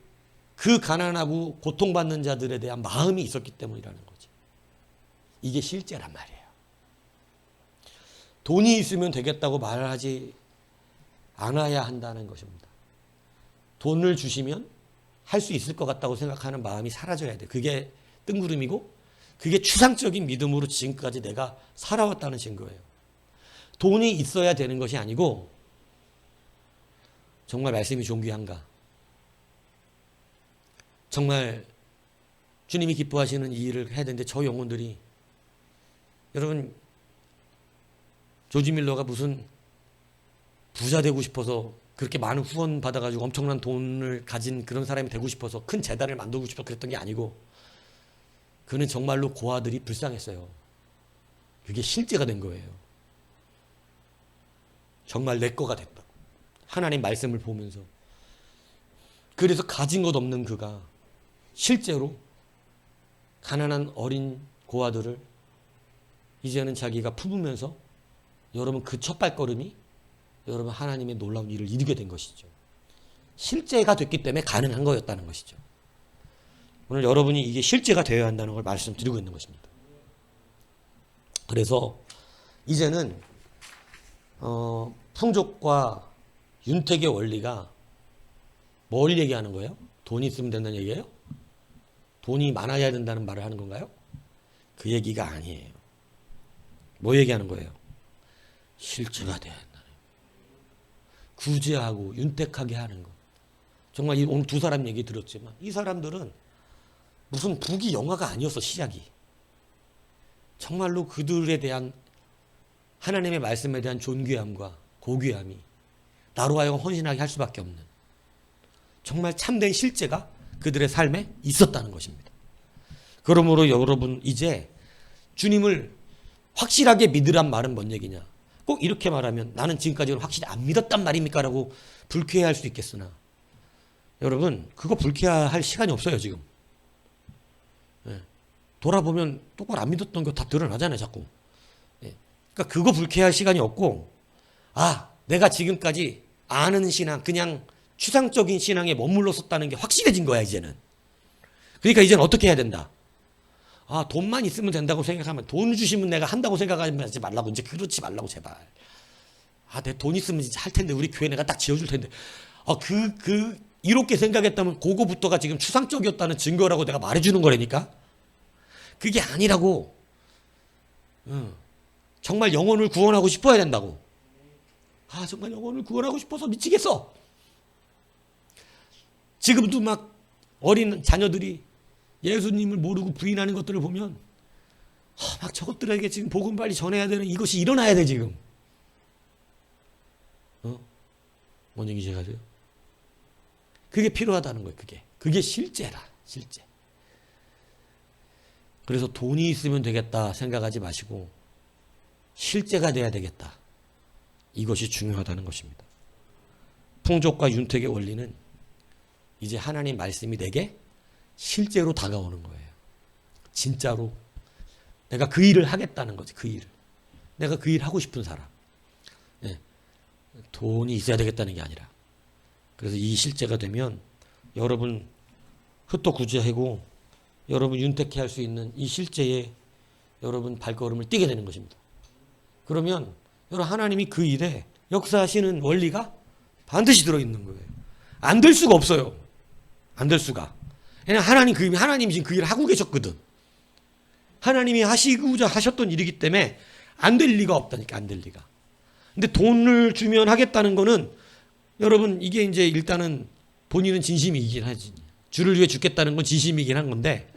A: 그 가난하고 고통받는 자들에 대한 마음이 있었기 때문이라는 거지. 이게 실제란 말이에요. 돈이 있으면 되겠다고 말하지 않아야 한다는 것입니다. 돈을 주시면 할 수 있을 것 같다고 생각하는 마음이 사라져야 돼. 그게 뜬구름이고 그게 추상적인 믿음으로 지금까지 내가 살아왔다는 증거예요. 돈이 있어야 되는 것이 아니고 정말 말씀이 존귀한가? 정말 주님이 기뻐하시는 이 일을 해야 되는데 저 영혼들이, 여러분, 조지 밀러가 무슨 부자 되고 싶어서 그렇게 많은 후원 받아가지고 엄청난 돈을 가진 그런 사람이 되고 싶어서 큰 재단을 만들고 싶어서 그랬던 게 아니고, 그는 정말로 고아들이 불쌍했어요. 그게 실제가 된 거예요. 정말 내 거가 됐다. 하나님 말씀을 보면서. 그래서 가진 것 없는 그가 실제로 가난한 어린 고아들을 이제는 자기가 품으면서, 여러분, 그 첫 발걸음이 여러분 하나님의 놀라운 일을 이루게 된 것이죠. 실제가 됐기 때문에 가능한 거였다는 것이죠. 오늘 여러분이 이게 실제가 되어야 한다는 걸 말씀드리고 있는 것입니다. 그래서 이제는 풍족과 윤택의 원리가 뭘 얘기하는 거예요? 돈이 있으면 된다는 얘기예요? 돈이 많아야 된다는 말을 하는 건가요? 그 얘기가 아니에요. 뭐 얘기하는 거예요? 실제가 돼야 한다는 거예요. 구제하고 윤택하게 하는 것. 정말 오늘 두 사람 얘기 들었지만 이 사람들은 무슨 부귀 영화가 아니었어. 시작이. 정말로 그들에 대한 하나님의 말씀에 대한 존귀함과 고귀함이 나로 하여금 헌신하게 할 수밖에 없는, 정말 참된 실제가 그들의 삶에 있었다는 것입니다. 그러므로 여러분, 이제 주님을 확실하게 믿으란 말은 뭔 얘기냐? 꼭 이렇게 말하면 나는 지금까지는 확실히 안 믿었단 말입니까? 라고 불쾌해할 수 있겠으나, 여러분, 그거 불쾌할 시간이 없어요. 지금 돌아보면 똑바로 안 믿었던 거 다 드러나잖아요. 자꾸. 그러니까 그거 불쾌할 시간이 없고, 내가 지금까지 아는 신앙, 그냥 추상적인 신앙에 머물렀었다는 게 확실해진 거야. 이제는. 그러니까 이제는 어떻게 해야 된다? 돈만 있으면 된다고 생각하면, 돈 주시면 내가 한다고 생각하지 말라고. 이제 그렇지 말라고, 제발. 내 돈 있으면 진짜 할 텐데, 우리 교회 내가 딱 지어줄 텐데. 이렇게 생각했다면 그거부터가 지금 추상적이었다는 증거라고 내가 말해주는 거라니까? 그게 아니라고. 정말 영혼을 구원하고 싶어야 된다고. 정말 영혼을 구원하고 싶어서 미치겠어. 지금도 막 어린 자녀들이 예수님을 모르고 부인하는 것들을 보면 막 저것들에게 지금 복음 빨리 전해야 되는, 이것이 일어나야 돼 지금. 뭔 얘기인지 아세요? 그게 필요하다는 거예요. 그게 실제라. 실제. 그래서 돈이 있으면 되겠다 생각하지 마시고 실제가 돼야 되겠다. 이것이 중요하다는 것입니다. 풍족과 윤택의 원리는 이제 하나님 말씀이 내게 실제로 다가오는 거예요. 진짜로 내가 그 일을 하겠다는 거지. 그 일을. 내가 그 일 하고 싶은 사람. 돈이 있어야 되겠다는 게 아니라. 그래서 이 실제가 되면 여러분 흩어 구제하고 여러분 윤택해 할 수 있는 이 실제에 여러분 발걸음을 뛰게 되는 것입니다. 그러면 여러분 하나님이 그 일에 역사하시는 원리가 반드시 들어있는 거예요. 안 될 수가 없어요. 안 될 수가. 왜냐하면 하나님이 지금 그 일을 하고 계셨거든. 하나님이 하시고자 하셨던 일이기 때문에 안 될 리가 없다니까. 안 될 리가. 근데 돈을 주면 하겠다는 거는 여러분 이게 이제 일단은 본인은 진심이긴 하지. 주를 위해 죽겠다는 건 진심이긴 한 건데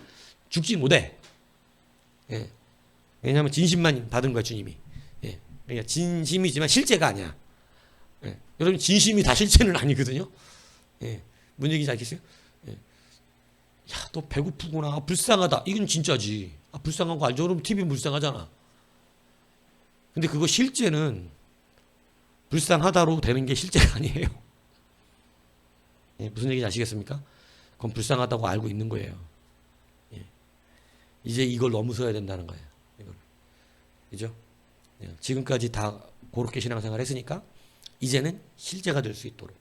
A: 죽지 못해. 왜냐하면 진심만 받은 거야 주님이. 그러니까 진심이지만 실제가 아니야. 여러분 진심이 다 실제는 아니거든요. 뭔 얘기인지 알겠어요? 너 배고프구나. 불쌍하다. 이건 진짜지. 불쌍한 거 알죠? 여러분 TV 불쌍하잖아. 근데 그거 실제는 불쌍하다로 되는 게 실제가 아니에요. 무슨 얘기인지 아시겠습니까? 그건 불쌍하다고 알고 있는 거예요. 이제 이걸 넘어서야 된다는 거예요. 이걸. 그죠? 지금까지 다 그렇게 신앙생활 했으니까 이제는 실제가 될 수 있도록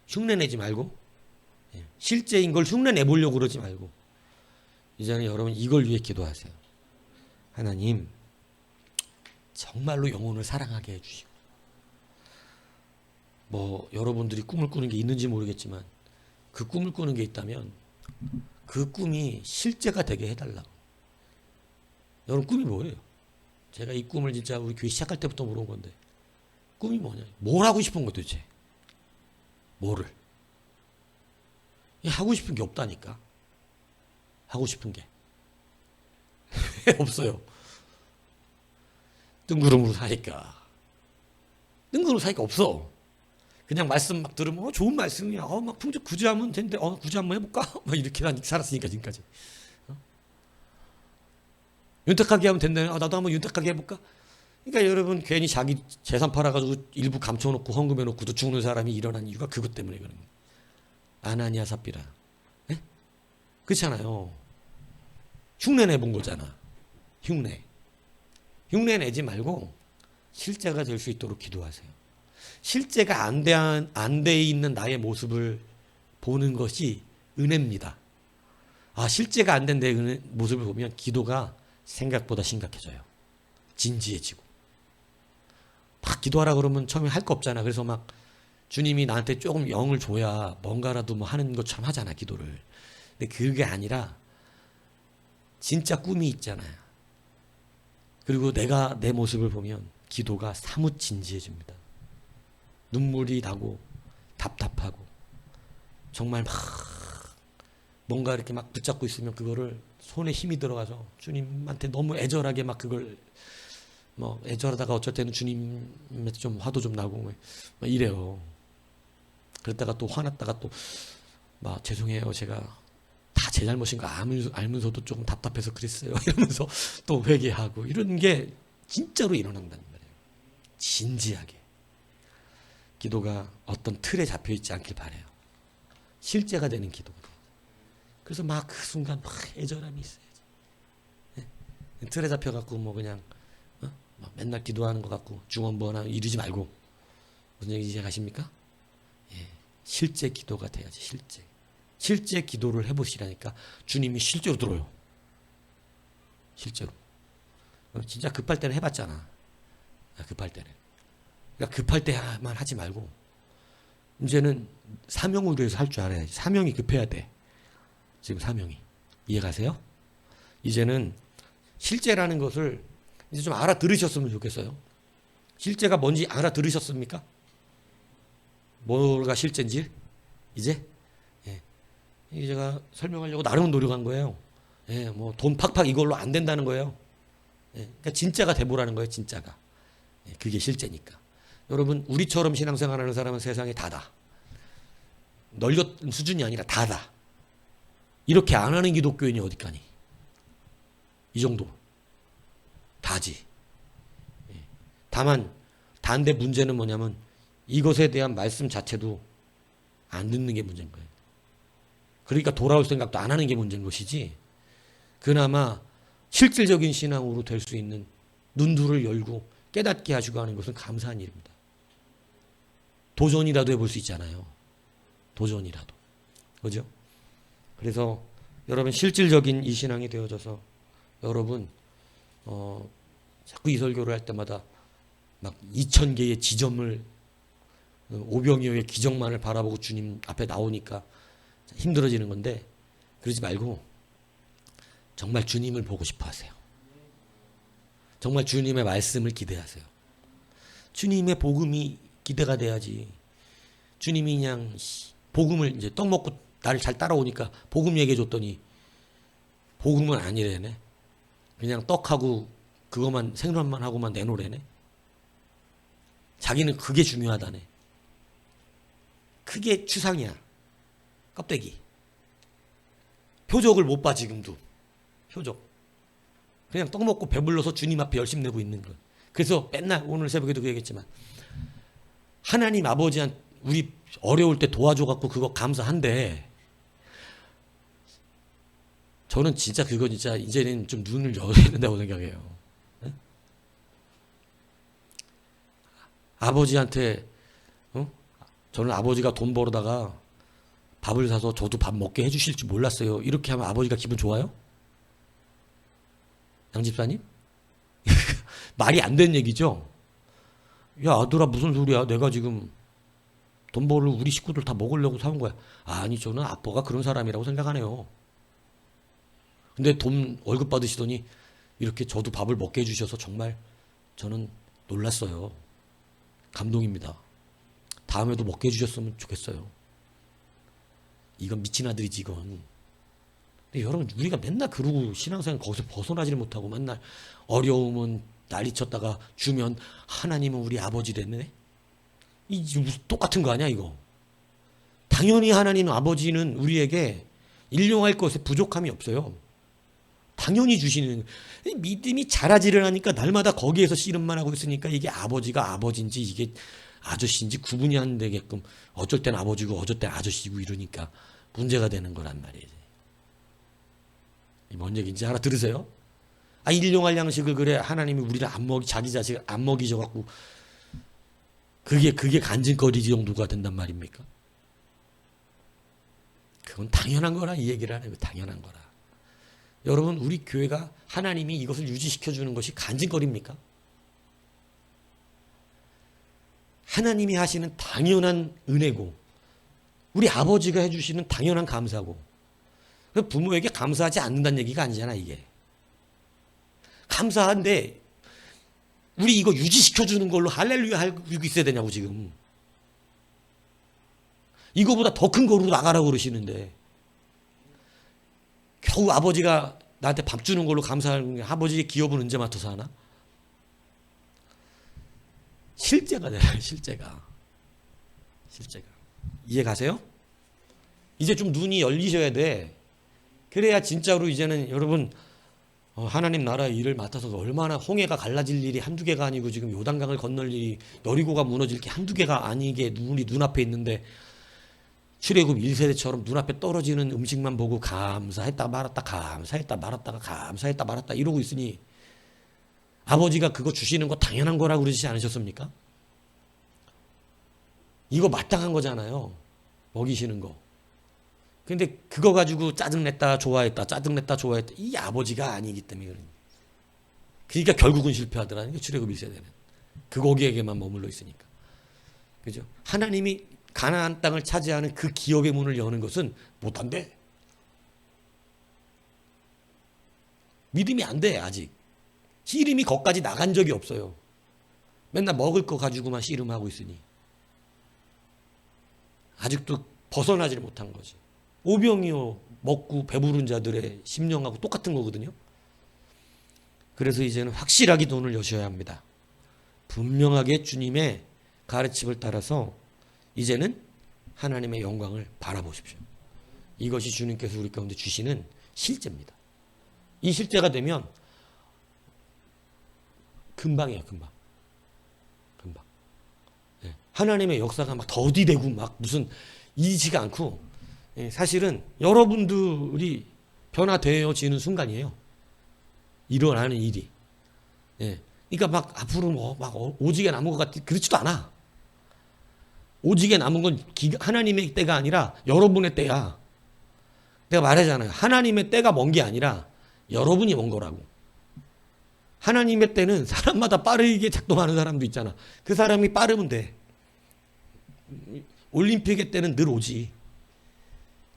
A: 흉내내지 말고 실제인 걸 흉내내보려고 그러지 말고 이제는 여러분 이걸 위해 기도하세요. 하나님 정말로 영혼을 사랑하게 해주시고 여러분들이 꿈을 꾸는 게 있는지 모르겠지만 그 꿈을 꾸는 게 있다면 그 꿈이 실제가 되게 해달라고. 여러분 꿈이 뭐예요? 제가 이 꿈을 진짜 우리 교회 시작할 때부터 물어본 건데 꿈이 뭐냐? 뭘 하고 싶은 거 도대체? 뭐를? 하고 싶은 게 없다니까. 하고 싶은 게. 없어요. 뜬구름으로 사니까. 뜬구름으로 사니까 없어. 그냥 말씀 막 들으면 좋은 말씀이야. 막 풍족 굳이 하면 되는데 굳이 한번 해볼까? 막 이렇게 살았으니까 지금까지. 윤택하게 하면 된다. 나도 한번 윤택하게 해볼까? 그러니까 여러분 괜히 자기 재산 팔아가지고 일부 감춰놓고 헌금해놓고도 죽는 사람이 일어난 이유가 그것 때문에 그런 거예요. 아나니아 삽비라. 네? 그렇잖아요. 흉내 내본 거잖아. 흉내. 흉내 내지 말고 실제가 될 수 있도록 기도하세요. 실제가 안 돼 있는 나의 모습을 보는 것이 은혜입니다. 실제가 안 된 내 모습을 보면 기도가 생각보다 심각해져요. 진지해지고. 막 기도하라 그러면 처음에 할 거 없잖아. 그래서 막 주님이 나한테 조금 영을 줘야 뭔가라도 뭐 하는 것처럼 하잖아, 기도를. 근데 그게 아니라 진짜 꿈이 있잖아요. 그리고 내가 내 모습을 보면 기도가 사뭇 진지해집니다. 눈물이 나고 답답하고 정말 막 뭔가 이렇게 막 붙잡고 있으면 그거를 손에 힘이 들어가서 주님한테 너무 애절하게 막 그걸 뭐 애절하다가 어쩔 때는 주님한테 좀 화도 좀 나고 막 이래요. 그랬다가 또 화났다가 또 막 죄송해요, 제가 다 제 잘못인 거 알면서도 조금 답답해서 그랬어요 이러면서 또 회개하고 이런 게 진짜로 일어난다는 말이에요. 진지하게. 기도가 어떤 틀에 잡혀있지 않길 바라요. 실제가 되는 기도가 돼요. 그래서 막 그 순간 막 애절함이 있어야지. 네? 틀에 잡혀갖고 뭐 그냥 맨날 기도하는 것 같고 중언부언 이러지 말고 무슨 얘기인지 아십니까? 예, 실제 기도가 돼야지. 실제 기도를 해보시라니까 주님이 실제로 들어요. 실제로. 진짜 급할 때는 해봤잖아. 급할 때는. 그러니까 급할 때만 하지 말고 이제는 사명을 위해서 할 줄 알아야지. 사명이 급해야 돼. 지금 사명이. 이해가세요? 이제는 실제라는 것을 이제 좀 알아들으셨으면 좋겠어요. 실제가 뭔지 알아들으셨습니까? 뭐가 실제인지 이제 이게 제가 설명하려고 나름 노력한 거예요. 예, 뭐 돈 팍팍 이걸로 안 된다는 거예요. 예, 그러니까 진짜가 돼보라는 거예요. 진짜가. 예, 그게 실제니까. 여러분 우리처럼 신앙생활하는 사람은 세상에 다다. 널렸던 수준이 아니라 다다. 이렇게 안 하는 기독교인이 어디까니? 이 정도. 다지. 예. 다만 단대 문제는 뭐냐면 이것에 대한 말씀 자체도 안 듣는 게 문제인 거예요. 그러니까 돌아올 생각도 안 하는 게 문제인 것이지 그나마 실질적인 신앙으로 될 수 있는 눈두를 열고 깨닫게 하시고 하는 것은 감사한 일입니다. 도전이라도 해볼 수 있잖아요. 도전이라도. 그죠? 그래서 여러분 실질적인 이 신앙이 되어져서 여러분 자꾸 이 설교를 할 때마다 막 2000개의 지점을 5병이어의 기적만을 바라보고 주님 앞에 나오니까 힘들어지는 건데 그러지 말고 정말 주님을 보고 싶어 하세요. 정말 주님의 말씀을 기대하세요. 주님의 복음이 기대가 돼야지. 주님이 그냥 복음을 이제 떡 먹고 나를 잘 따라오니까 복음 얘기해 줬더니 복음은 아니래네. 그냥 떡하고 그것만 생선만 하고만 내놓으래네. 자기는 그게 중요하다네. 그게 추상이야. 껍데기. 표적을 못 봐 지금도. 표적. 그냥 떡 먹고 배불러서 주님 앞에 열심 내고 있는 거. 그래서 맨날 오늘 새벽에도 그 얘기했지만 하나님 아버지한 우리 어려울 때 도와줘갖고 그거 감사한데 저는 진짜 그거 진짜 이제는 좀 눈을 열어야 된다고 생각해요. 네? 아버지한테 저는 아버지가 돈 벌어다가 밥을 사서 저도 밥 먹게 해주실 줄 몰랐어요. 이렇게 하면 아버지가 기분 좋아요? 양집사님? 말이 안 되는 얘기죠? 야 아들아 무슨 소리야. 내가 지금 돈 벌을 우리 식구들 다 먹으려고 사온 거야. 아니 저는 아빠가 그런 사람이라고 생각하네요. 근데 돈 월급 받으시더니 이렇게 저도 밥을 먹게 해주셔서 정말 저는 놀랐어요. 감동입니다. 다음에도 먹게 해주셨으면 좋겠어요. 이건 미친 아들이지 이건. 근데 여러분 우리가 맨날 그러고 신앙생활 거기서 벗어나지를 못하고 맨날 어려움은 난리쳤다가 주면 하나님은 우리 아버지 됐네. 이 무슨 똑같은 거 아니야 이거. 당연히 하나님 아버지는 우리에게 일용할 것에 부족함이 없어요. 당연히 주시는 믿음이 자라지를 하니까 날마다 거기에서 씨름만 하고 있으니까 이게 아버지가 아버지인지 이게 아저씨인지 구분이 안 되게끔 어쩔 땐 아버지고 어쩔 땐 아저씨고 이러니까 문제가 되는 거란 말이에요. 뭔 얘기인지 알아들으세요? 일용할 양식을 그래 하나님이 우리를 안 먹이 자기 자식을 안 먹이져 갖고 그게 간증거리 정도가 된단 말입니까? 그건 당연한 거라 이 얘기를 하는 거예요. 당연한 거라. 여러분 우리 교회가 하나님이 이것을 유지시켜 주는 것이 간증거리입니까? 하나님이 하시는 당연한 은혜고 우리 아버지가 해주시는 당연한 감사고 부모에게 감사하지 않는다는 얘기가 아니잖아 이게. 감사한데 우리 이거 유지시켜 주는 걸로 할렐루야 하고 있어야 되냐고 지금. 이거보다 더 큰 거로 나가라고 그러시는데 겨우 아버지가 나한테 밥 주는 걸로 감사하는 게 아버지의 기업은 언제 맡아서 하나? 실제가 돼요. 실제가. 이해 가세요? 이제 좀 눈이 열리셔야 돼. 그래야 진짜로 이제는 여러분 하나님 나라 일을 맡아서 얼마나 홍해가 갈라질 일이 한두 개가 아니고 지금 요단강을 건널 일이 여리고가 무너질 게 한두 개가 아니게 우리 눈앞에 있는데 출애굽 1세대처럼 눈앞에 떨어지는 음식만 보고 감사했다 말았다 감사했다 말았다가 감사했다 말았다 이러고 있으니 아버지가 그거 주시는 거 당연한 거라고 그러지 않으셨습니까? 이거 마땅한 거잖아요. 먹이시는 거. 근데 그거 가지고 짜증냈다 좋아했다 짜증냈다 좋아했다 이 아버지가 아니기 때문에 그러니까 결국은 실패하더라는 게 출애굽 1세대는. 그 거기에게만 머물러 있으니까. 그죠? 하나님이 가나안 땅을 차지하는 그 기업의 문을 여는 것은 못한대. 믿음이 안 돼 아직. 씨름이 거기까지 나간 적이 없어요. 맨날 먹을 거 가지고만 씨름하고 있으니 아직도 벗어나지를 못한 거지. 오병이어 먹고 배부른 자들의 심령하고 똑같은 거거든요. 그래서 이제는 확실하게 눈을 여셔야 합니다. 분명하게 주님의 가르침을 따라서 이제는 하나님의 영광을 바라보십시오. 이것이 주님께서 우리 가운데 주시는 실제입니다. 이 실제가 되면 금방이에요. 금방. 하나님의 역사가 막 더디되고 막 무슨 이지가 않고 사실은 여러분들이 변화되어지는 순간이에요. 일어나는 일이. 그러니까 막 앞으로 막 오지게 남은 것 같지 그렇지도 않아. 오지게 남은 건 하나님의 때가 아니라 여러분의 때야. 내가 말하잖아요. 하나님의 때가 먼 게 아니라 여러분이 먼 거라고. 하나님의 때는 사람마다 빠르게 작동하는 사람도 있잖아. 그 사람이 빠르면 돼. 올림픽의 때는 늘 오지.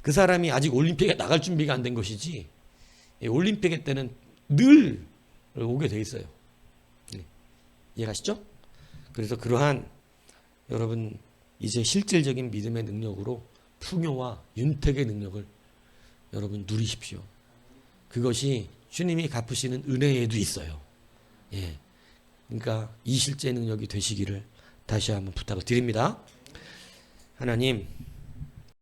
A: 그 사람이 아직 올림픽에 나갈 준비가 안 된 것이지 올림픽의 때는 늘 오게 돼 있어요. 이해가시죠? 그래서 그러한 여러분 이제 실질적인 믿음의 능력으로 풍요와 윤택의 능력을 여러분 누리십시오. 그것이 주님이 갚으시는 은혜에도 있어요. 그러니까 이 실제 능력이 되시기를 다시 한번 부탁을 드립니다. 하나님